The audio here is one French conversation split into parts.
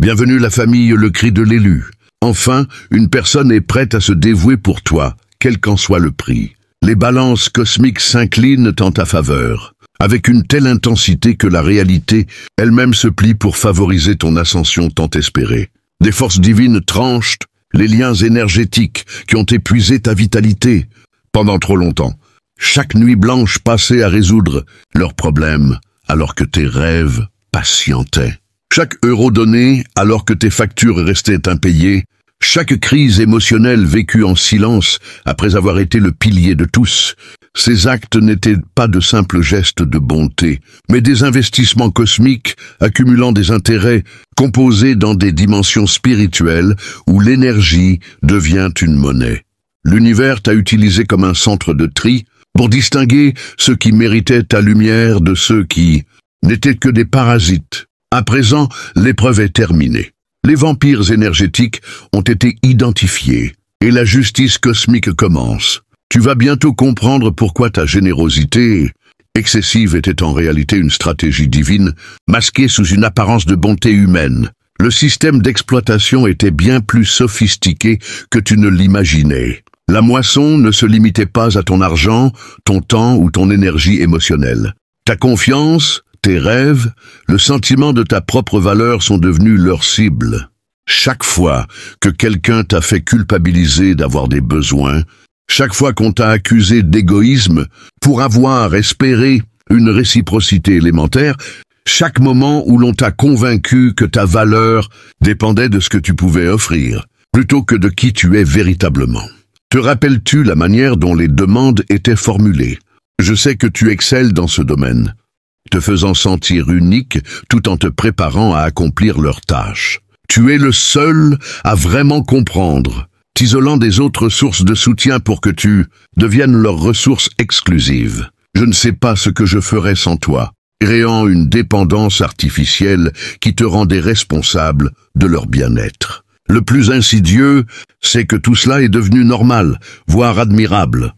Bienvenue la famille Le Cri de l'élu. Enfin, une personne est prête à se dévouer pour toi, quel qu'en soit le prix. Les balances cosmiques s'inclinent en ta faveur, avec une telle intensité que la réalité elle-même se plie pour favoriser ton ascension tant espérée. Des forces divines tranchent les liens énergétiques qui ont épuisé ta vitalité pendant trop longtemps. Chaque nuit blanche passée à résoudre leurs problèmes alors que tes rêves patientaient. Chaque euro donné alors que tes factures restaient impayées. Chaque crise émotionnelle vécue en silence après avoir été le pilier de tous. Ces actes n'étaient pas de simples gestes de bonté, mais des investissements cosmiques accumulant des intérêts composés dans des dimensions spirituelles où l'énergie devient une monnaie. L'univers t'a utilisé comme un centre de tri pour distinguer ceux qui méritaient ta lumière de ceux qui n'étaient que des parasites. À présent, l'épreuve est terminée. Les vampires énergétiques ont été identifiés et la justice cosmique commence. Tu vas bientôt comprendre pourquoi ta générosité excessive était en réalité une stratégie divine, masquée sous une apparence de bonté humaine. Le système d'exploitation était bien plus sophistiqué que tu ne l'imaginais. La moisson ne se limitait pas à ton argent, ton temps ou ton énergie émotionnelle. Ta confiance, tes rêves, le sentiment de ta propre valeur sont devenus leur cible. Chaque fois que quelqu'un t'a fait culpabiliser d'avoir des besoins, chaque fois qu'on t'a accusé d'égoïsme pour avoir espéré une réciprocité élémentaire, chaque moment où l'on t'a convaincu que ta valeur dépendait de ce que tu pouvais offrir, plutôt que de qui tu es véritablement. Te rappelles-tu la manière dont les demandes étaient formulées? Je sais que tu excelles dans ce domaine, te faisant sentir unique tout en te préparant à accomplir leurs tâches. Tu es le seul à vraiment comprendre, t'isolant des autres sources de soutien pour que tu deviennes leur ressource exclusive. Je ne sais pas ce que je ferais sans toi, créant une dépendance artificielle qui te rendait responsable de leur bien-être. Le plus insidieux, c'est que tout cela est devenu normal, voire admirable,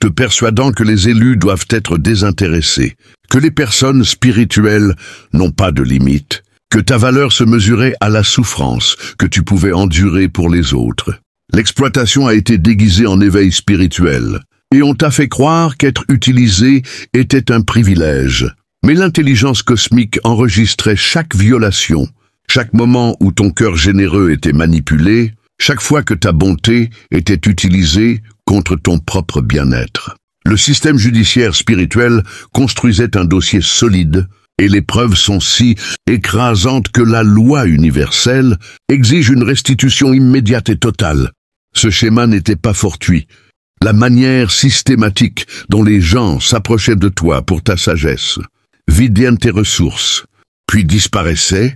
te persuadant que les élus doivent être désintéressés, que les personnes spirituelles n'ont pas de limite, que ta valeur se mesurait à la souffrance que tu pouvais endurer pour les autres. L'exploitation a été déguisée en éveil spirituel, et on t'a fait croire qu'être utilisé était un privilège. Mais l'intelligence cosmique enregistrait chaque violation, chaque moment où ton cœur généreux était manipulé, chaque fois que ta bonté était utilisée contre ton propre bien-être. Le système judiciaire spirituel construisait un dossier solide, et les preuves sont si écrasantes que la loi universelle exige une restitution immédiate et totale. Ce schéma n'était pas fortuit. La manière systématique dont les gens s'approchaient de toi pour ta sagesse, vidaient tes ressources, puis disparaissaient,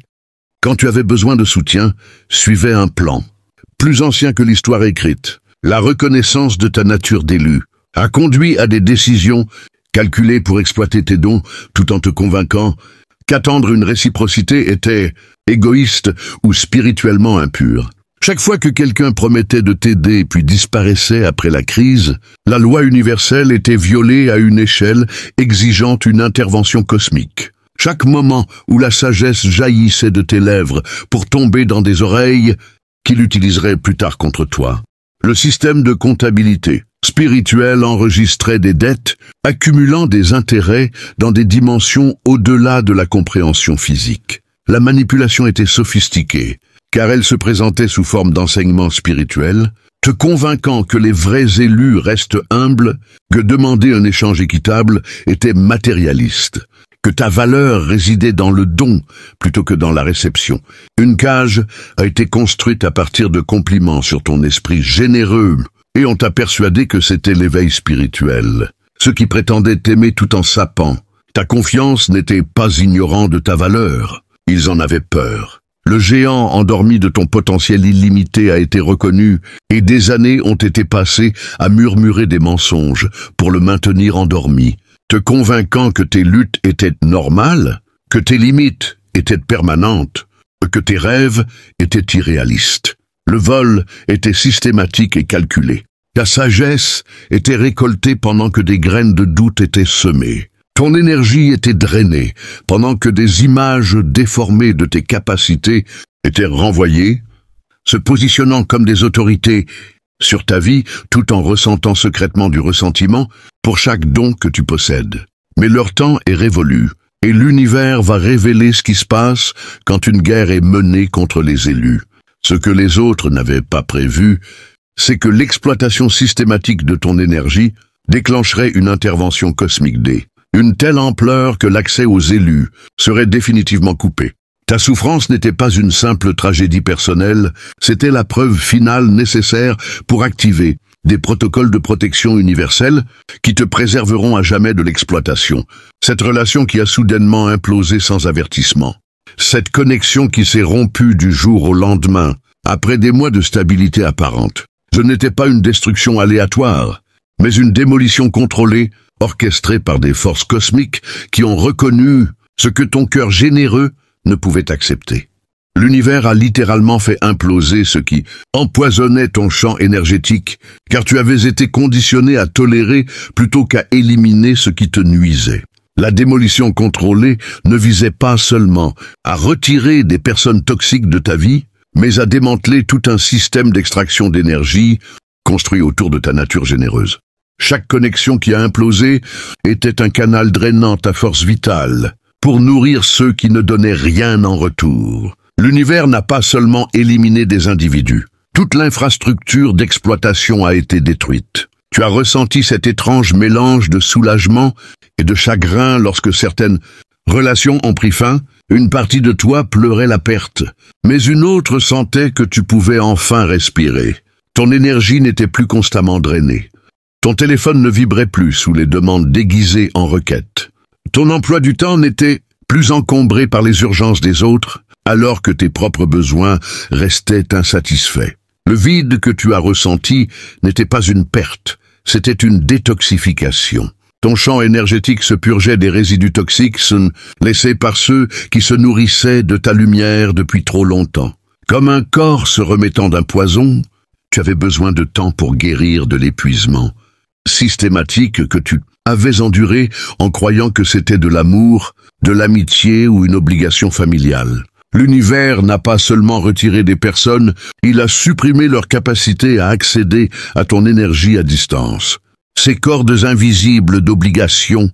quand tu avais besoin de soutien, suivait un plan. Plus ancien que l'histoire écrite, la reconnaissance de ta nature d'élu a conduit à des décisions calculées pour exploiter tes dons tout en te convainquant qu'attendre une réciprocité était égoïste ou spirituellement impur. Chaque fois que quelqu'un promettait de t'aider puis disparaissait après la crise, la loi universelle était violée à une échelle exigeant une intervention cosmique. Chaque moment où la sagesse jaillissait de tes lèvres pour tomber dans des oreilles qu'il utiliserait plus tard contre toi. Le système de comptabilité spirituelle enregistrait des dettes, accumulant des intérêts dans des dimensions au-delà de la compréhension physique. La manipulation était sophistiquée, car elle se présentait sous forme d'enseignement spirituel, te convainquant que les vrais élus restent humbles, que demander un échange équitable était matérialiste, que ta valeur résidait dans le don plutôt que dans la réception. Une cage a été construite à partir de compliments sur ton esprit généreux, et on t'a persuadé que c'était l'éveil spirituel. Ceux qui prétendaient t'aimer tout en sapant. Ta confiance n'était pas ignorant de ta valeur. Ils en avaient peur. Le géant endormi de ton potentiel illimité a été reconnu, et des années ont été passées à murmurer des mensonges pour le maintenir endormi, te convainquant que tes luttes étaient normales, que tes limites étaient permanentes, que tes rêves étaient irréalistes. Le vol était systématique et calculé. Ta sagesse était récoltée pendant que des graines de doute étaient semées. Ton énergie était drainée pendant que des images déformées de tes capacités étaient renvoyés, se positionnant comme des autorités sur ta vie tout en ressentant secrètement du ressentiment pour chaque don que tu possèdes. Mais leur temps est révolu et l'univers va révéler ce qui se passe quand une guerre est menée contre les élus. Ce que les autres n'avaient pas prévu, c'est que l'exploitation systématique de ton énergie déclencherait une intervention cosmique D, une telle ampleur que l'accès aux élus serait définitivement coupé. Ta souffrance n'était pas une simple tragédie personnelle, c'était la preuve finale nécessaire pour activer des protocoles de protection universelle qui te préserveront à jamais de l'exploitation. Cette relation qui a soudainement implosé sans avertissement. Cette connexion qui s'est rompue du jour au lendemain, après des mois de stabilité apparente. Ce n'était pas une destruction aléatoire, mais une démolition contrôlée, orchestrée par des forces cosmiques qui ont reconnu ce que ton cœur généreux ne pouvait accepter. L'univers a littéralement fait imploser ce qui empoisonnait ton champ énergétique, car tu avais été conditionné à tolérer plutôt qu'à éliminer ce qui te nuisait. La démolition contrôlée ne visait pas seulement à retirer des personnes toxiques de ta vie, mais à démanteler tout un système d'extraction d'énergie construit autour de ta nature généreuse. Chaque connexion qui a implosé était un canal drainant ta force vitale pour nourrir ceux qui ne donnaient rien en retour. L'univers n'a pas seulement éliminé des individus. Toute l'infrastructure d'exploitation a été détruite. Tu as ressenti cet étrange mélange de soulagement et de chagrin lorsque certaines relations ont pris fin. Une partie de toi pleurait la perte, mais une autre sentait que tu pouvais enfin respirer. Ton énergie n'était plus constamment drainée. Ton téléphone ne vibrait plus sous les demandes déguisées en requêtes. Ton emploi du temps n'était plus encombré par les urgences des autres, alors que tes propres besoins restaient insatisfaits. Le vide que tu as ressenti n'était pas une perte, c'était une détoxification. Ton champ énergétique se purgeait des résidus toxiques laissés par ceux qui se nourrissaient de ta lumière depuis trop longtemps. Comme un corps se remettant d'un poison, tu avais besoin de temps pour guérir de l'épuisement systématique que tu avais enduré en croyant que c'était de l'amour, de l'amitié ou une obligation familiale. L'univers n'a pas seulement retiré des personnes, il a supprimé leur capacité à accéder à ton énergie à distance. Ces cordes invisibles d'obligation,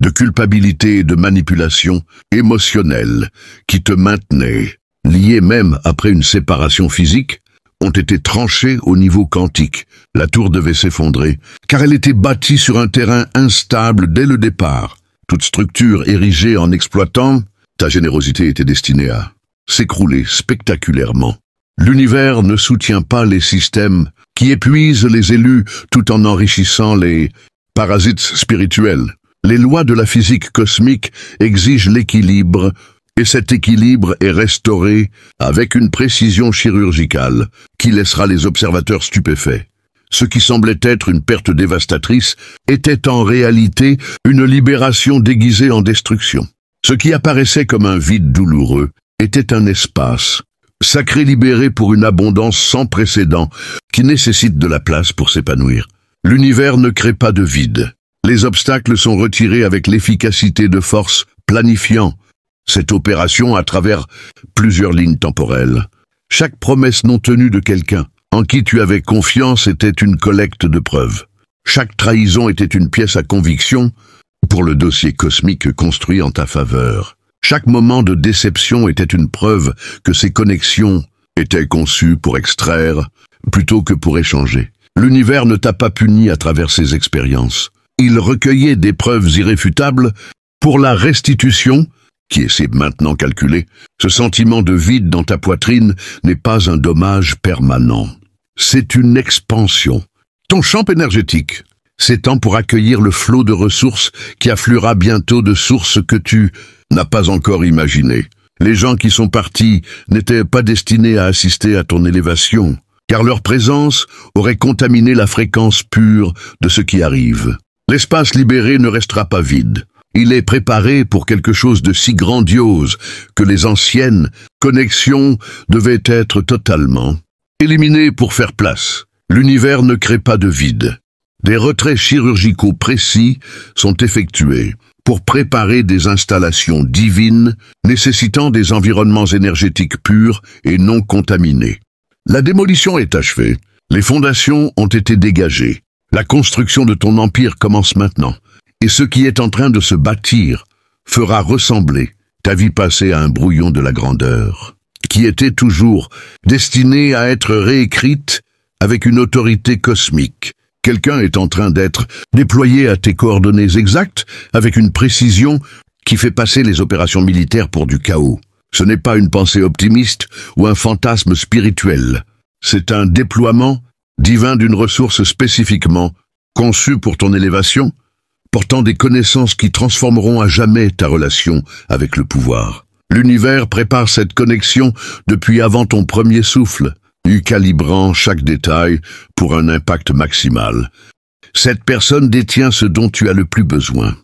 de culpabilité et de manipulation émotionnelle qui te maintenaient, liés même après une séparation physique, ont été tranchés au niveau quantique. La tour devait s'effondrer, car elle était bâtie sur un terrain instable dès le départ. Toute structure érigée en exploitant, ta générosité était destinée à s'écrouler spectaculairement. L'univers ne soutient pas les systèmes qui épuisent les élus tout en enrichissant les parasites spirituels. Les lois de la physique cosmique exigent l'équilibre, et cet équilibre est restauré avec une précision chirurgicale qui laissera les observateurs stupéfaits. Ce qui semblait être une perte dévastatrice était en réalité une libération déguisée en destruction. Ce qui apparaissait comme un vide douloureux était un espace sacré libéré pour une abondance sans précédent qui nécessite de la place pour s'épanouir. L'univers ne crée pas de vide. Les obstacles sont retirés avec l'efficacité de force planifiant cette opération à travers plusieurs lignes temporelles. Chaque promesse non tenue de quelqu'un en qui tu avais confiance était une collecte de preuves. Chaque trahison était une pièce à conviction pour le dossier cosmique construit en ta faveur. Chaque moment de déception était une preuve que ces connexions étaient conçues pour extraire plutôt que pour échanger. L'univers ne t'a pas puni à travers ces expériences. Il recueillait des preuves irréfutables pour la restitution qui est maintenant calculé. Ce sentiment de vide dans ta poitrine n'est pas un dommage permanent. C'est une expansion. Ton champ énergétique s'étend pour accueillir le flot de ressources qui affluera bientôt de sources que tu n'as pas encore imaginées. Les gens qui sont partis n'étaient pas destinés à assister à ton élévation, car leur présence aurait contaminé la fréquence pure de ce qui arrive. L'espace libéré ne restera pas vide. Il est préparé pour quelque chose de si grandiose que les anciennes connexions devaient être totalement éliminées pour faire place. L'univers ne crée pas de vide. Des retraits chirurgicaux précis sont effectués pour préparer des installations divines nécessitant des environnements énergétiques purs et non contaminés. La démolition est achevée. Les fondations ont été dégagées. La construction de ton empire commence maintenant. Et ce qui est en train de se bâtir fera ressembler ta vie passée à un brouillon de la grandeur, qui était toujours destinée à être réécrite avec une autorité cosmique. Quelqu'un est en train d'être déployé à tes coordonnées exactes avec une précision qui fait passer les opérations militaires pour du chaos. Ce n'est pas une pensée optimiste ou un fantasme spirituel. C'est un déploiement divin d'une ressource spécifiquement conçue pour ton élévation, portant des connaissances qui transformeront à jamais ta relation avec le pouvoir. L'univers prépare cette connexion depuis avant ton premier souffle, calibrant chaque détail pour un impact maximal. Cette personne détient ce dont tu as le plus besoin.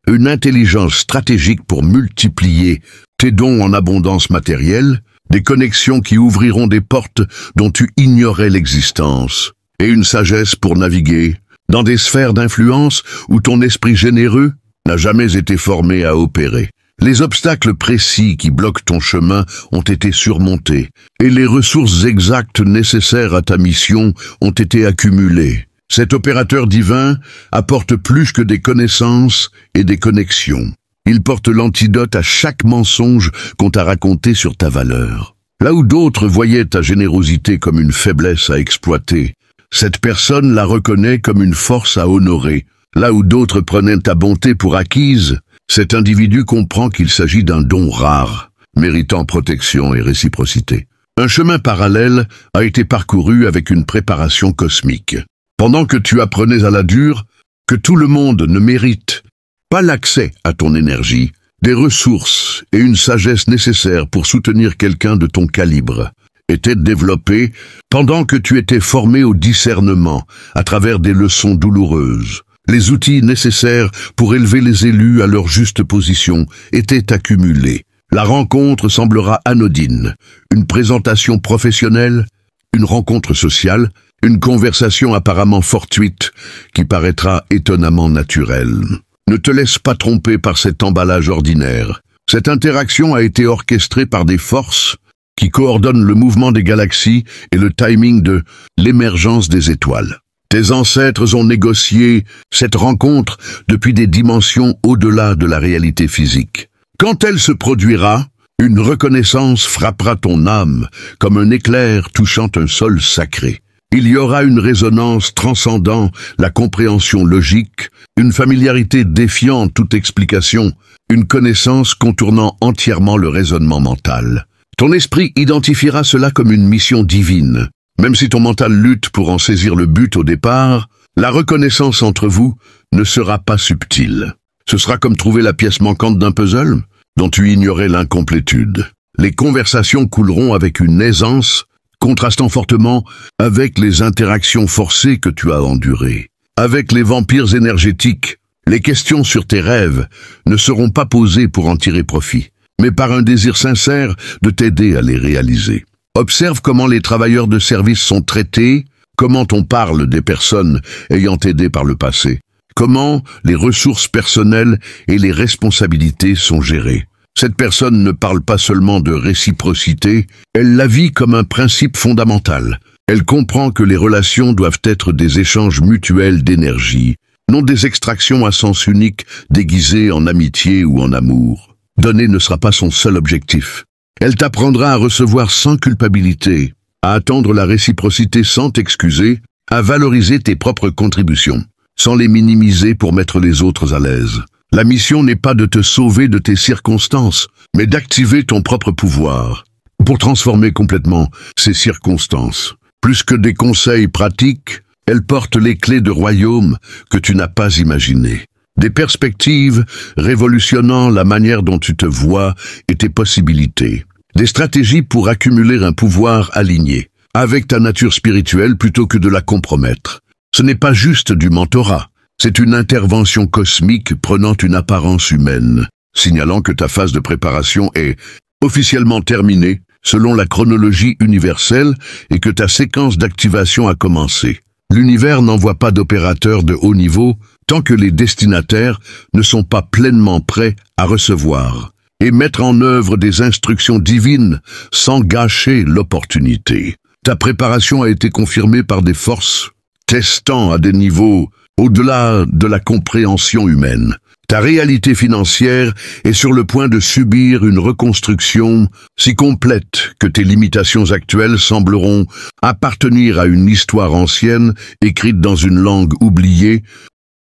Une intelligence stratégique pour multiplier tes dons en abondance matérielle, des connexions qui ouvriront des portes dont tu ignorais l'existence, et une sagesse pour naviguer dans des sphères d'influence où ton esprit généreux n'a jamais été formé à opérer. Les obstacles précis qui bloquent ton chemin ont été surmontés, et les ressources exactes nécessaires à ta mission ont été accumulées. Cet opérateur divin apporte plus que des connaissances et des connexions. Il porte l'antidote à chaque mensonge qu'on t'a raconté sur ta valeur. Là où d'autres voyaient ta générosité comme une faiblesse à exploiter, cette personne la reconnaît comme une force à honorer. Là où d'autres prenaient ta bonté pour acquise, cet individu comprend qu'il s'agit d'un don rare, méritant protection et réciprocité. Un chemin parallèle a été parcouru avec une préparation cosmique. Pendant que tu apprenais à la dure que tout le monde ne mérite pas l'accès à ton énergie, des ressources et une sagesse nécessaires pour soutenir quelqu'un de ton calibre étaient développées pendant que tu étais formé au discernement à travers des leçons douloureuses. Les outils nécessaires pour élever les élus à leur juste position étaient accumulés. La rencontre semblera anodine, une présentation professionnelle, une rencontre sociale, une conversation apparemment fortuite qui paraîtra étonnamment naturelle. Ne te laisse pas tromper par cet emballage ordinaire. Cette interaction a été orchestrée par des forces qui coordonnent le mouvement des galaxies et le timing de l'émergence des étoiles. Tes ancêtres ont négocié cette rencontre depuis des dimensions au-delà de la réalité physique. Quand elle se produira, une reconnaissance frappera ton âme comme un éclair touchant un sol sacré. Il y aura une résonance transcendant la compréhension logique, une familiarité défiant toute explication, une connaissance contournant entièrement le raisonnement mental. Ton esprit identifiera cela comme une mission divine. Même si ton mental lutte pour en saisir le but au départ, la reconnaissance entre vous ne sera pas subtile. Ce sera comme trouver la pièce manquante d'un puzzle dont tu ignorais l'incomplétude. Les conversations couleront avec une aisance, contrastant fortement avec les interactions forcées que tu as endurées. Avec les vampires énergétiques, les questions sur tes rêves ne seront pas posées pour en tirer profit, mais par un désir sincère de t'aider à les réaliser. Observe comment les travailleurs de service sont traités, comment on parle des personnes ayant aidé par le passé, comment les ressources personnelles et les responsabilités sont gérées. Cette personne ne parle pas seulement de réciprocité, elle la vit comme un principe fondamental. Elle comprend que les relations doivent être des échanges mutuels d'énergie, non des extractions à sens unique déguisées en amitié ou en amour. Donner ne sera pas son seul objectif. Elle t'apprendra à recevoir sans culpabilité, à attendre la réciprocité sans t'excuser, à valoriser tes propres contributions, sans les minimiser pour mettre les autres à l'aise. La mission n'est pas de te sauver de tes circonstances, mais d'activer ton propre pouvoir pour transformer complètement ces circonstances. Plus que des conseils pratiques, elle porte les clés de royaumes que tu n'as pas imaginés. Des perspectives révolutionnant la manière dont tu te vois et tes possibilités. Des stratégies pour accumuler un pouvoir aligné avec ta nature spirituelle plutôt que de la compromettre. Ce n'est pas juste du mentorat. C'est une intervention cosmique prenant une apparence humaine, signalant que ta phase de préparation est officiellement terminée selon la chronologie universelle et que ta séquence d'activation a commencé. L'univers n'envoie pas d'opérateurs de haut niveau tant que les destinataires ne sont pas pleinement prêts à recevoir et mettre en œuvre des instructions divines sans gâcher l'opportunité. Ta préparation a été confirmée par des forces testant à des niveaux au-delà de la compréhension humaine. Ta réalité financière est sur le point de subir une reconstruction si complète que tes limitations actuelles sembleront appartenir à une histoire ancienne écrite dans une langue oubliée.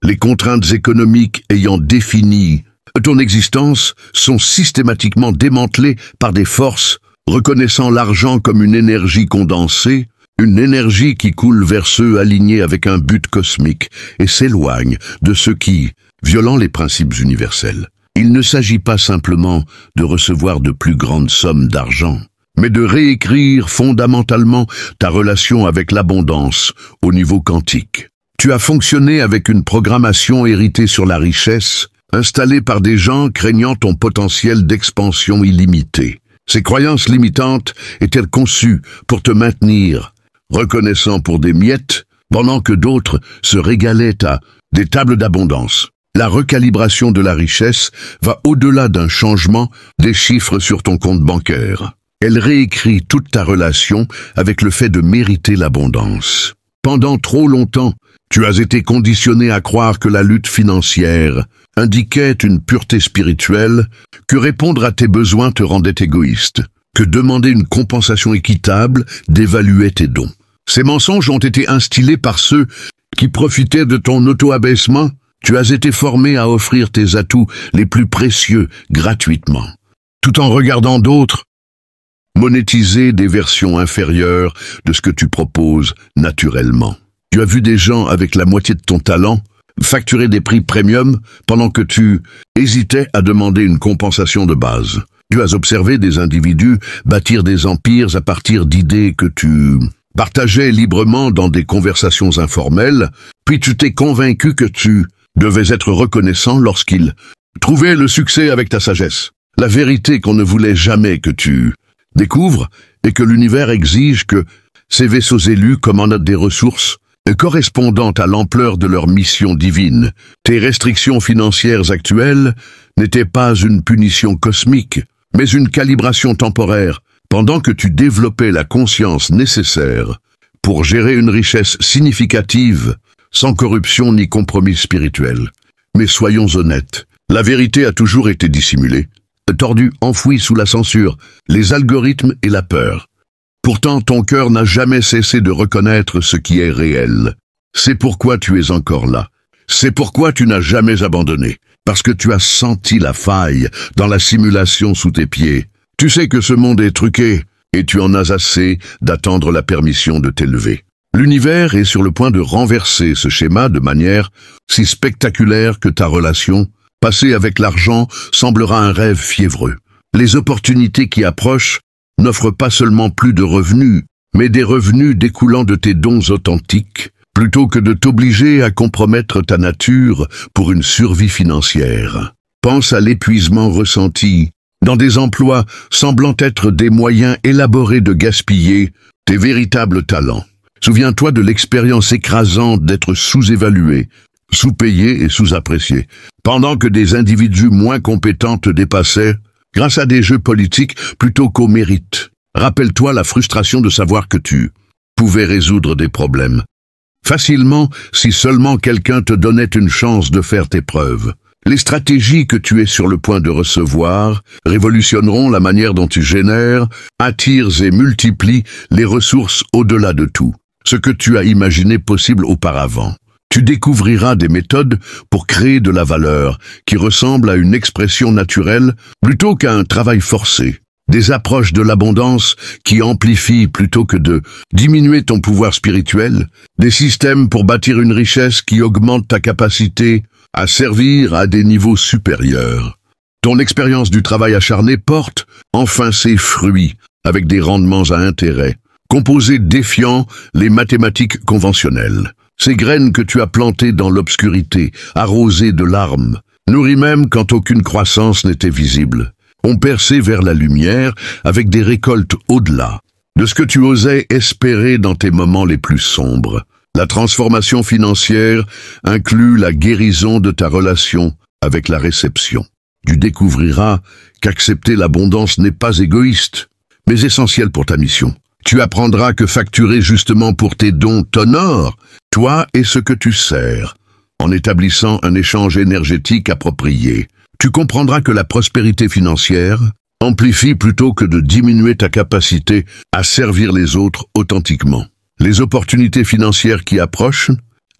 Les contraintes économiques ayant défini ton existence sont systématiquement démantelées par des forces reconnaissant l'argent comme une énergie condensée, une énergie qui coule vers ceux alignés avec un but cosmique et s'éloigne de ceux qui, violant les principes universels. Il ne s'agit pas simplement de recevoir de plus grandes sommes d'argent, mais de réécrire fondamentalement ta relation avec l'abondance au niveau quantique. Tu as fonctionné avec une programmation héritée sur la richesse, installée par des gens craignant ton potentiel d'expansion illimité. Ces croyances limitantes étaient conçues pour te maintenir, reconnaissant pour des miettes, pendant que d'autres se régalaient à des tables d'abondance. La recalibration de la richesse va au-delà d'un changement des chiffres sur ton compte bancaire. Elle réécrit toute ta relation avec le fait de mériter l'abondance. Pendant trop longtemps, tu as été conditionné à croire que la lutte financière indiquait une pureté spirituelle, que répondre à tes besoins te rendait égoïste, que demander une compensation équitable dévaluait tes dons. Ces mensonges ont été instillés par ceux qui profitaient de ton auto-abaissement. Tu as été formé à offrir tes atouts les plus précieux gratuitement, tout en regardant d'autres monétiser des versions inférieures de ce que tu proposes naturellement. Tu as vu des gens avec la moitié de ton talent facturer des prix premium pendant que tu hésitais à demander une compensation de base. Tu as observé des individus bâtir des empires à partir d'idées que tu partageais librement dans des conversations informelles, puis tu t'es convaincu que tu devais être reconnaissant lorsqu'ils trouvaient le succès avec ta sagesse. La vérité qu'on ne voulait jamais que tu découvres est que l'univers exige que ces vaisseaux élus commandent des ressources correspondant à l'ampleur de leur mission divine. Tes restrictions financières actuelles n'étaient pas une punition cosmique, mais une calibration temporaire, pendant que tu développais la conscience nécessaire pour gérer une richesse significative, sans corruption ni compromis spirituel. Mais soyons honnêtes, la vérité a toujours été dissimulée, tordue, enfouie sous la censure, les algorithmes et la peur. Pourtant, ton cœur n'a jamais cessé de reconnaître ce qui est réel. C'est pourquoi tu es encore là. C'est pourquoi tu n'as jamais abandonné. Parce que tu as senti la faille dans la simulation sous tes pieds. Tu sais que ce monde est truqué, et tu en as assez d'attendre la permission de t'élever. L'univers est sur le point de renverser ce schéma de manière si spectaculaire que ta relation, passée avec l'argent, semblera un rêve fiévreux. Les opportunités qui approchent n'offrent pas seulement plus de revenus, mais des revenus découlant de tes dons authentiques, plutôt que de t'obliger à compromettre ta nature pour une survie financière. Pense à l'épuisement ressenti dans des emplois semblant être des moyens élaborés de gaspiller tes véritables talents. Souviens-toi de l'expérience écrasante d'être sous-évalué, sous-payé et sous-apprécié, pendant que des individus moins compétents te dépassaient grâce à des jeux politiques plutôt qu'au mérite. Rappelle-toi la frustration de savoir que tu pouvais résoudre des problèmes facilement si seulement quelqu'un te donnait une chance de faire tes preuves. Les stratégies que tu es sur le point de recevoir révolutionneront la manière dont tu génères, attires et multiplies les ressources au-delà de tout ce que tu as imaginé possible auparavant. Tu découvriras des méthodes pour créer de la valeur qui ressemble à une expression naturelle plutôt qu'à un travail forcé. Des approches de l'abondance qui amplifient plutôt que de diminuer ton pouvoir spirituel. Des systèmes pour bâtir une richesse qui augmente ta capacité à servir à des niveaux supérieurs. Ton expérience du travail acharné porte enfin ses fruits avec des rendements à intérêt, composés défiant les mathématiques conventionnelles. Ces graines que tu as plantées dans l'obscurité, arrosées de larmes, nourries même quand aucune croissance n'était visible, ont percé vers la lumière avec des récoltes au-delà de ce que tu osais espérer dans tes moments les plus sombres. La transformation financière inclut la guérison de ta relation avec la réception. Tu découvriras qu'accepter l'abondance n'est pas égoïste, mais essentiel pour ta mission. Tu apprendras que facturer justement pour tes dons t'honore, toi et ce que tu sers. En établissant un échange énergétique approprié, tu comprendras que la prospérité financière amplifie plutôt que de diminuer ta capacité à servir les autres authentiquement. Les opportunités financières qui approchent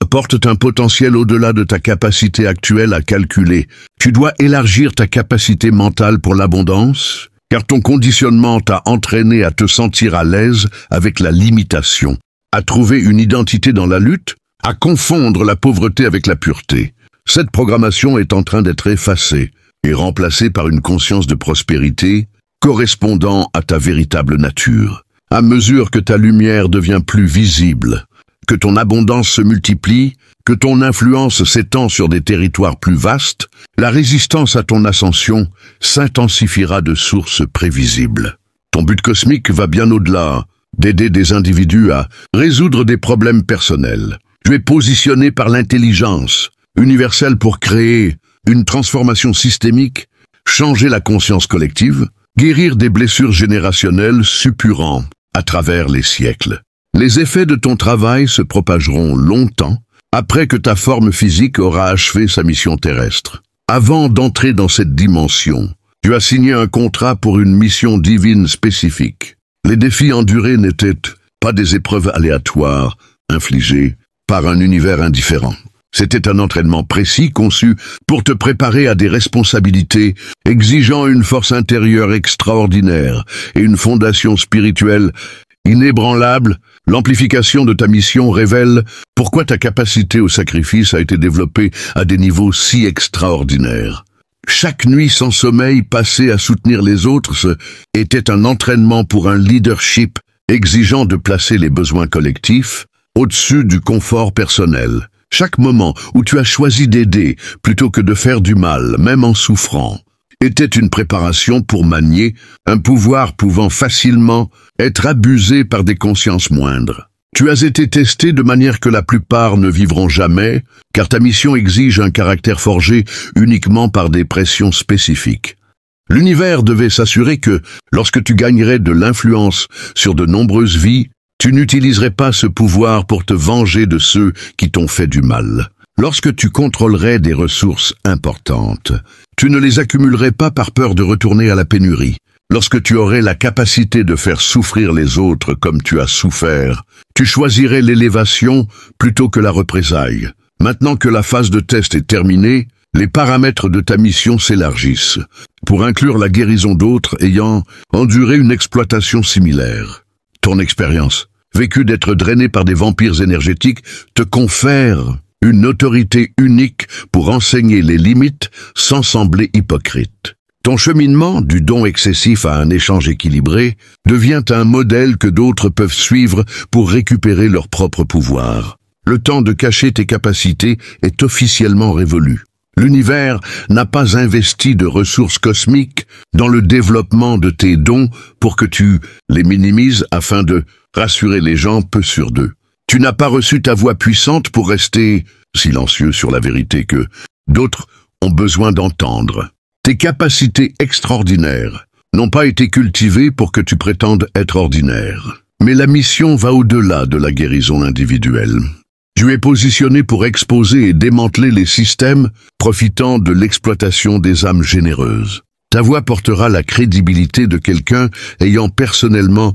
portent un potentiel au-delà de ta capacité actuelle à calculer. Tu dois élargir ta capacité mentale pour l'abondance, car ton conditionnement t'a entraîné à te sentir à l'aise avec la limitation, à trouver une identité dans la lutte, à confondre la pauvreté avec la pureté. Cette programmation est en train d'être effacée et remplacée par une conscience de prospérité correspondant à ta véritable nature. À mesure que ta lumière devient plus visible, que ton abondance se multiplie, que ton influence s'étend sur des territoires plus vastes, la résistance à ton ascension s'intensifiera de sources prévisibles. Ton but cosmique va bien au-delà d'aider des individus à résoudre des problèmes personnels. Tu es positionné par l'intelligence universelle pour créer une transformation systémique, changer la conscience collective, guérir des blessures générationnelles suppurant à travers les siècles. Les effets de ton travail se propageront longtemps après que ta forme physique aura achevé sa mission terrestre. Avant d'entrer dans cette dimension, tu as signé un contrat pour une mission divine spécifique. Les défis endurés n'étaient pas des épreuves aléatoires, infligées par un univers indifférent. C'était un entraînement précis conçu pour te préparer à des responsabilités exigeant une force intérieure extraordinaire et une fondation spirituelle inébranlable. L'amplification de ta mission révèle pourquoi ta capacité au sacrifice a été développée à des niveaux si extraordinaires. Chaque nuit sans sommeil passée à soutenir les autres était un entraînement pour un leadership exigeant de placer les besoins collectifs au-dessus du confort personnel. Chaque moment où tu as choisi d'aider plutôt que de faire du mal, même en souffrant, était une préparation pour manier un pouvoir pouvant facilement être abusé par des consciences moindres. Tu as été testé de manière que la plupart ne vivront jamais, car ta mission exige un caractère forgé uniquement par des pressions spécifiques. L'univers devait s'assurer que, lorsque tu gagnerais de l'influence sur de nombreuses vies, tu n'utiliserais pas ce pouvoir pour te venger de ceux qui t'ont fait du mal. Lorsque tu contrôlerais des ressources importantes, tu ne les accumulerais pas par peur de retourner à la pénurie. Lorsque tu aurais la capacité de faire souffrir les autres comme tu as souffert, tu choisirais l'élévation plutôt que la représaille. Maintenant que la phase de test est terminée, les paramètres de ta mission s'élargissent, pour inclure la guérison d'autres ayant enduré une exploitation similaire. Ton expérience, vécue d'être drainé par des vampires énergétiques, te confère une autorité unique pour enseigner les limites sans sembler hypocrite. Ton cheminement, du don excessif à un échange équilibré, devient un modèle que d'autres peuvent suivre pour récupérer leur propre pouvoir. Le temps de cacher tes capacités est officiellement révolu. L'univers n'a pas investi de ressources cosmiques dans le développement de tes dons pour que tu les minimises afin de rassurer les gens peu sûrs d'eux. Tu n'as pas reçu ta voix puissante pour rester silencieux sur la vérité que d'autres ont besoin d'entendre. Tes capacités extraordinaires n'ont pas été cultivées pour que tu prétendes être ordinaire. Mais la mission va au-delà de la guérison individuelle. Tu es positionné pour exposer et démanteler les systèmes profitant de l'exploitation des âmes généreuses. Ta voix portera la crédibilité de quelqu'un ayant personnellement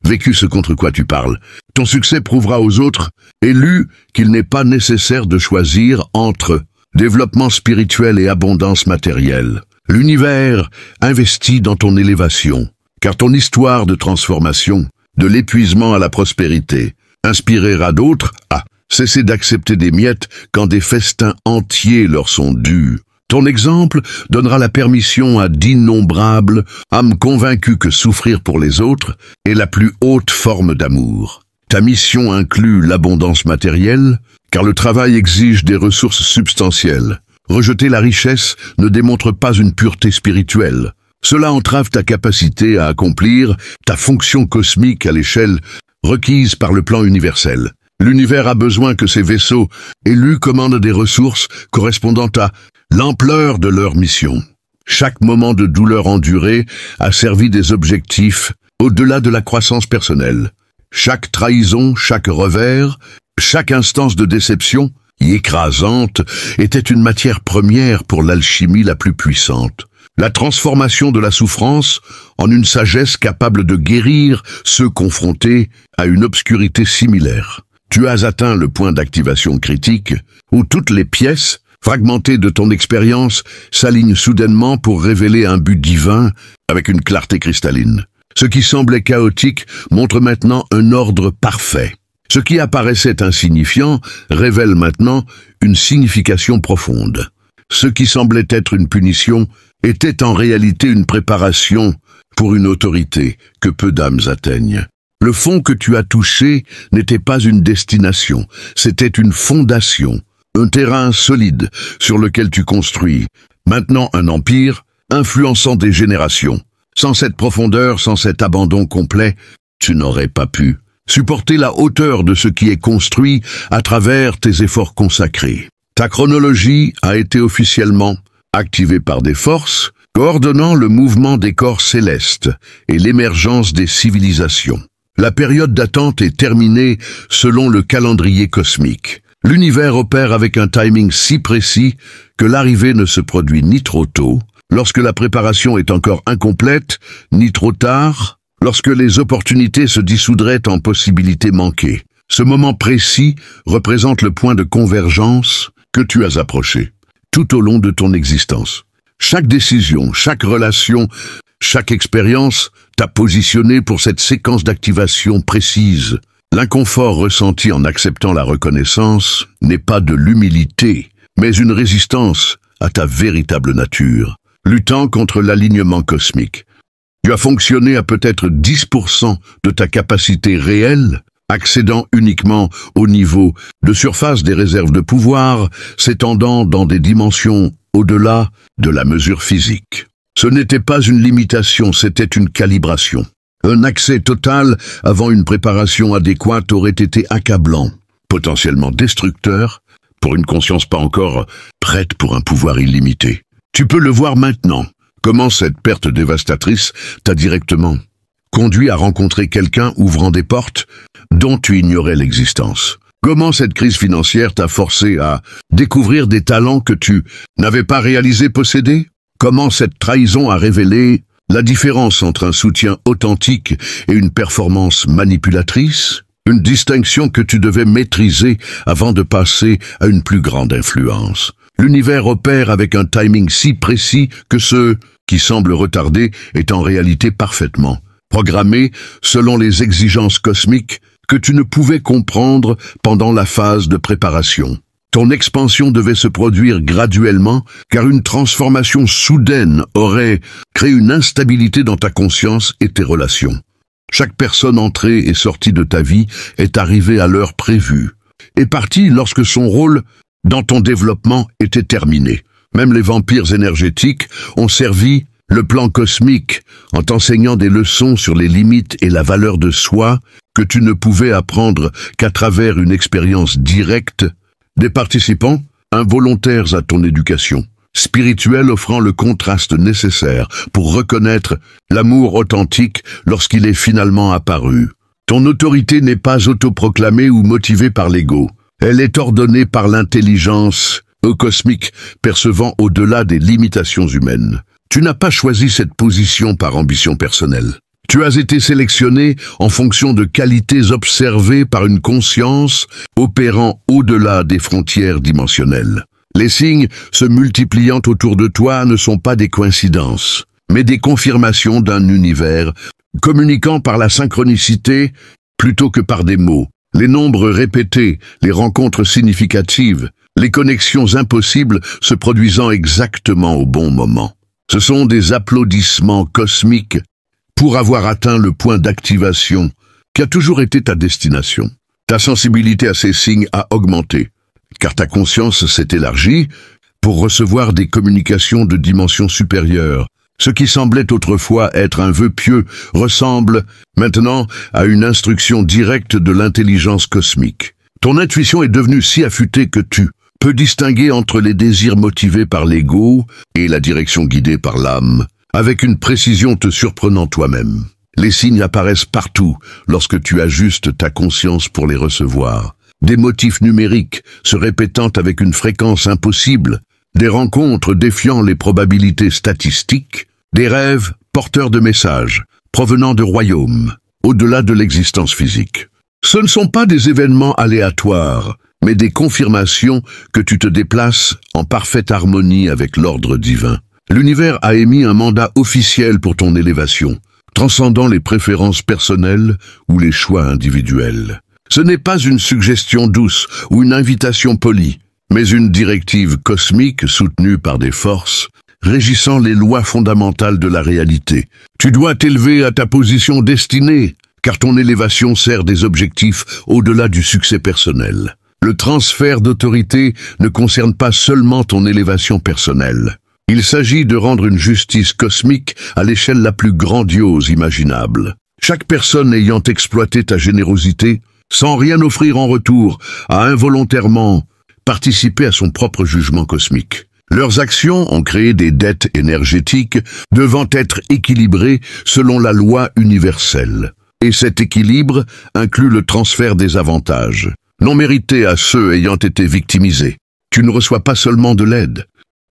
vécu ce contre quoi tu parles. Ton succès prouvera aux autres élus qu'il n'est pas nécessaire de choisir entre développement spirituel et abondance matérielle. L'univers investit dans ton élévation, car ton histoire de transformation, de l'épuisement à la prospérité, inspirera d'autres à cesser d'accepter des miettes quand des festins entiers leur sont dus. Ton exemple donnera la permission à d'innombrables âmes convaincues que souffrir pour les autres est la plus haute forme d'amour. Ta mission inclut l'abondance matérielle, car le travail exige des ressources substantielles. Rejeter la richesse ne démontre pas une pureté spirituelle. Cela entrave ta capacité à accomplir ta fonction cosmique à l'échelle requise par le plan universel. L'univers a besoin que ces vaisseaux élus commandent des ressources correspondant à l'ampleur de leur mission. Chaque moment de douleur enduré a servi des objectifs au-delà de la croissance personnelle. Chaque trahison, chaque revers, chaque instance de déception, écrasante, était une matière première pour l'alchimie la plus puissante. La transformation de la souffrance en une sagesse capable de guérir ceux confrontés à une obscurité similaire. Tu as atteint le point d'activation critique où toutes les pièces, fragmentées de ton expérience, s'alignent soudainement pour révéler un but divin avec une clarté cristalline. Ce qui semblait chaotique montre maintenant un ordre parfait. Ce qui apparaissait insignifiant révèle maintenant une signification profonde. Ce qui semblait être une punition était en réalité une préparation pour une autorité que peu d'âmes atteignent. Le fond que tu as touché n'était pas une destination, c'était une fondation, un terrain solide sur lequel tu construis. Maintenant un empire, influençant des générations. Sans cette profondeur, sans cet abandon complet, tu n'aurais pas pu supporter la hauteur de ce qui est construit à travers tes efforts consacrés. Ta chronologie a été officiellement activée par des forces, coordonnant le mouvement des corps célestes et l'émergence des civilisations. La période d'attente est terminée selon le calendrier cosmique. L'univers opère avec un timing si précis que l'arrivée ne se produit ni trop tôt, lorsque la préparation est encore incomplète, ni trop tard, lorsque les opportunités se dissoudraient en possibilités manquées. Ce moment précis représente le point de convergence que tu as approché tout au long de ton existence. Chaque décision, chaque relation, chaque expérience t'a positionné pour cette séquence d'activation précise. L'inconfort ressenti en acceptant la reconnaissance n'est pas de l'humilité, mais une résistance à ta véritable nature, luttant contre l'alignement cosmique. Tu as fonctionné à peut-être 10% de ta capacité réelle, accédant uniquement au niveau de surface des réserves de pouvoir, s'étendant dans des dimensions au-delà de la mesure physique. Ce n'était pas une limitation, c'était une calibration. Un accès total avant une préparation adéquate aurait été accablant, potentiellement destructeur, pour une conscience pas encore prête pour un pouvoir illimité. Tu peux le voir maintenant, comment cette perte dévastatrice t'a directement conduit à rencontrer quelqu'un ouvrant des portes dont tu ignorais l'existence. Comment cette crise financière t'a forcé à découvrir des talents que tu n'avais pas réalisé posséder? Comment cette trahison a révélé la différence entre un soutien authentique et une performance manipulatrice? Une distinction que tu devais maîtriser avant de passer à une plus grande influence. L'univers opère avec un timing si précis que ce qui semble retardé est en réalité parfaitement programmé selon les exigences cosmiques que tu ne pouvais comprendre pendant la phase de préparation. Ton expansion devait se produire graduellement, car une transformation soudaine aurait créé une instabilité dans ta conscience et tes relations. Chaque personne entrée et sortie de ta vie est arrivée à l'heure prévue, et partie lorsque son rôle dans ton développement était terminé. Même les vampires énergétiques ont servi le plan cosmique en t'enseignant des leçons sur les limites et la valeur de soi que tu ne pouvais apprendre qu'à travers une expérience directe des participants involontaires à ton éducation spirituelle, offrant le contraste nécessaire pour reconnaître l'amour authentique lorsqu'il est finalement apparu. Ton autorité n'est pas autoproclamée ou motivée par l'ego. Elle est ordonnée par l'intelligence cosmique, percevant au-delà des limitations humaines. Tu n'as pas choisi cette position par ambition personnelle. Tu as été sélectionné en fonction de qualités observées par une conscience opérant au-delà des frontières dimensionnelles. Les signes se multipliant autour de toi ne sont pas des coïncidences, mais des confirmations d'un univers communiquant par la synchronicité plutôt que par des mots. Les nombres répétés, les rencontres significatives, les connexions impossibles se produisant exactement au bon moment. Ce sont des applaudissements cosmiques pour avoir atteint le point d'activation qui a toujours été ta destination. Ta sensibilité à ces signes a augmenté, car ta conscience s'est élargie pour recevoir des communications de dimension supérieure. Ce qui semblait autrefois être un vœu pieux ressemble maintenant à une instruction directe de l'intelligence cosmique. Ton intuition est devenue si affûtée que tu peux distinguer entre les désirs motivés par l'ego et la direction guidée par l'âme, avec une précision te surprenant toi-même. Les signes apparaissent partout lorsque tu ajustes ta conscience pour les recevoir. Des motifs numériques se répétant avec une fréquence impossible, des rencontres défiant les probabilités statistiques, des rêves porteurs de messages provenant de royaumes, au-delà de l'existence physique. Ce ne sont pas des événements aléatoires, mais des confirmations que tu te déplaces en parfaite harmonie avec l'ordre divin. L'univers a émis un mandat officiel pour ton élévation, transcendant les préférences personnelles ou les choix individuels. Ce n'est pas une suggestion douce ou une invitation polie, mais une directive cosmique soutenue par des forces régissant les lois fondamentales de la réalité. Tu dois t'élever à ta position destinée, car ton élévation sert des objectifs au-delà du succès personnel. Le transfert d'autorité ne concerne pas seulement ton élévation personnelle. Il s'agit de rendre une justice cosmique à l'échelle la plus grandiose imaginable. Chaque personne ayant exploité ta générosité, sans rien offrir en retour, a involontairement participé à son propre jugement cosmique. Leurs actions ont créé des dettes énergétiques devant être équilibrées selon la loi universelle. Et cet équilibre inclut le transfert des avantages, non mérités à ceux ayant été victimisés. Tu ne reçois pas seulement de l'aide.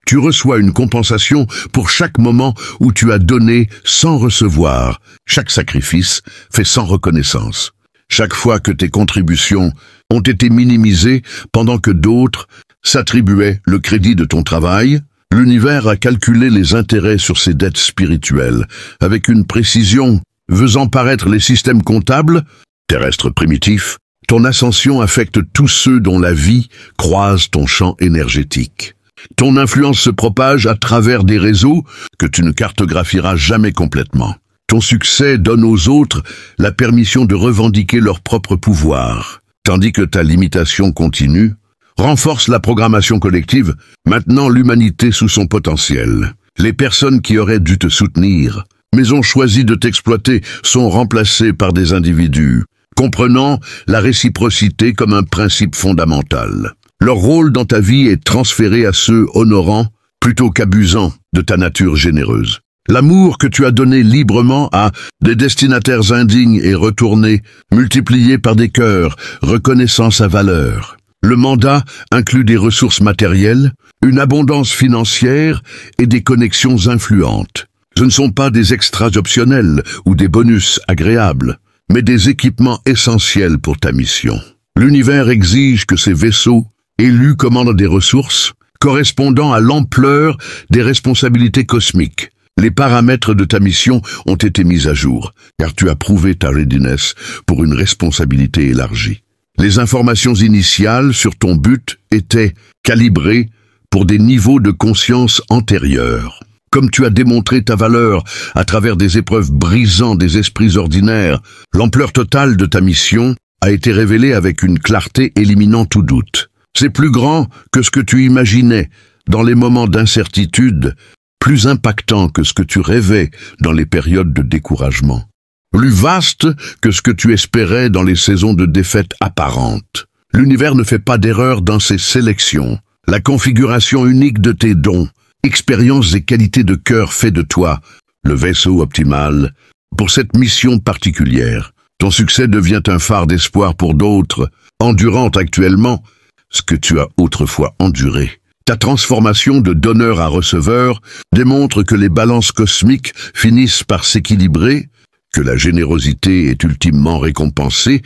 Tu reçois une compensation pour chaque moment où tu as donné sans recevoir, chaque sacrifice fait sans reconnaissance. Chaque fois que tes contributions ont été minimisées pendant que d'autres s'attribuaient le crédit de ton travail, l'univers a calculé les intérêts sur ces dettes spirituelles avec une précision faisant paraître les systèmes comptables, terrestres primitifs. Ton ascension affecte tous ceux dont la vie croise ton champ énergétique. Ton influence se propage à travers des réseaux que tu ne cartographieras jamais complètement. Ton succès donne aux autres la permission de revendiquer leur propre pouvoir, tandis que ta limitation continue renforce la programmation collective, maintenant l'humanité sous son potentiel. Les personnes qui auraient dû te soutenir, mais ont choisi de t'exploiter, sont remplacées par des individus, comprenant la réciprocité comme un principe fondamental. Leur rôle dans ta vie est transféré à ceux honorant plutôt qu'abusant de ta nature généreuse. L'amour que tu as donné librement à des destinataires indignes est retourné, multiplié par des cœurs, reconnaissant sa valeur. Le mandat inclut des ressources matérielles, une abondance financière et des connexions influentes. Ce ne sont pas des extras optionnels ou des bonus agréables, mais des équipements essentiels pour ta mission. L'univers exige que ces vaisseaux élus commandent des ressources correspondant à l'ampleur des responsabilités cosmiques. Les paramètres de ta mission ont été mis à jour, car tu as prouvé ta readiness pour une responsabilité élargie. Les informations initiales sur ton but étaient calibrées pour des niveaux de conscience antérieurs. Comme tu as démontré ta valeur à travers des épreuves brisant des esprits ordinaires, l'ampleur totale de ta mission a été révélée avec une clarté éliminant tout doute. C'est plus grand que ce que tu imaginais dans les moments d'incertitude, plus impactant que ce que tu rêvais dans les périodes de découragement, plus vaste que ce que tu espérais dans les saisons de défaite apparente. L'univers ne fait pas d'erreur dans ses sélections. La configuration unique de tes dons, expériences et qualités de cœur fait de toi le vaisseau optimal pour cette mission particulière. Ton succès devient un phare d'espoir pour d'autres, endurant actuellement ce que tu as autrefois enduré. Ta transformation de donneur à receveur démontre que les balances cosmiques finissent par s'équilibrer, que la générosité est ultimement récompensée,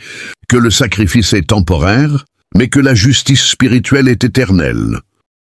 que le sacrifice est temporaire, mais que la justice spirituelle est éternelle.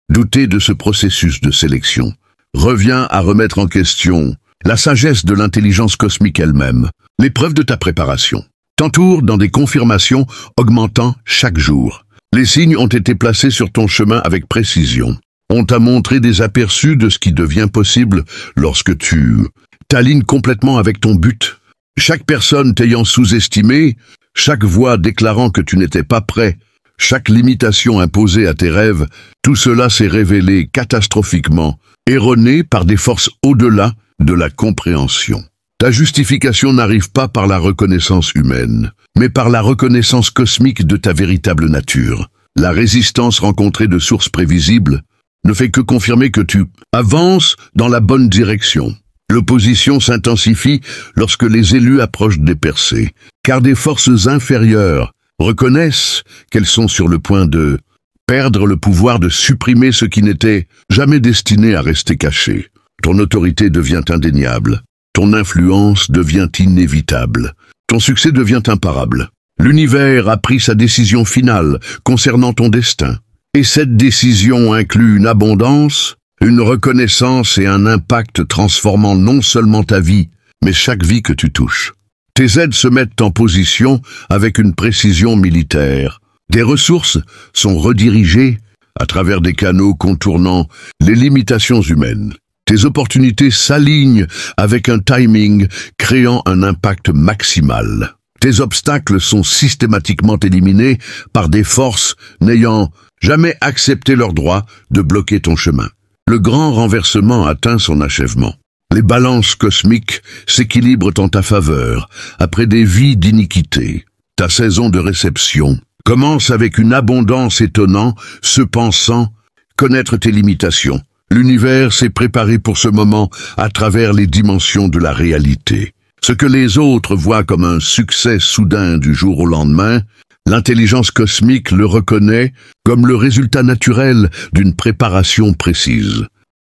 Douter de ce processus de sélection revient à remettre en question la sagesse de l'intelligence cosmique elle-même. L'épreuve de ta préparation t'entoure dans des confirmations augmentant chaque jour. Les signes ont été placés sur ton chemin avec précision. On t'a montré des aperçus de ce qui devient possible lorsque tu t'alignes complètement avec ton but. Chaque personne t'ayant sous-estimé, chaque voix déclarant que tu n'étais pas prêt, chaque limitation imposée à tes rêves, tout cela s'est révélé catastrophiquement, erroné par des forces au-delà de la compréhension. Ta justification n'arrive pas par la reconnaissance humaine, mais par la reconnaissance cosmique de ta véritable nature. La résistance rencontrée de sources prévisibles ne fait que confirmer que tu avances dans la bonne direction. L'opposition s'intensifie lorsque les élus approchent des percées, car des forces inférieures reconnaissent qu'elles sont sur le point de perdre le pouvoir de supprimer ce qui n'était jamais destiné à rester caché. Ton autorité devient indéniable, ton influence devient inévitable, ton succès devient imparable. L'univers a pris sa décision finale concernant ton destin. Et cette décision inclut une abondance, une reconnaissance et un impact transformant non seulement ta vie, mais chaque vie que tu touches. Tes aides se mettent en position avec une précision militaire. Des ressources sont redirigées à travers des canaux contournant les limitations humaines. Tes opportunités s'alignent avec un timing créant un impact maximal. Tes obstacles sont systématiquement éliminés par des forces n'ayant jamais accepté leur droit de bloquer ton chemin. Le grand renversement atteint son achèvement. Les balances cosmiques s'équilibrent en ta faveur après des vies d'iniquité. Ta saison de réception commence avec une abondance étonnante, se pensant connaître tes limitations. L'univers s'est préparé pour ce moment à travers les dimensions de la réalité. Ce que les autres voient comme un succès soudain du jour au lendemain, l'intelligence cosmique le reconnaît comme le résultat naturel d'une préparation précise.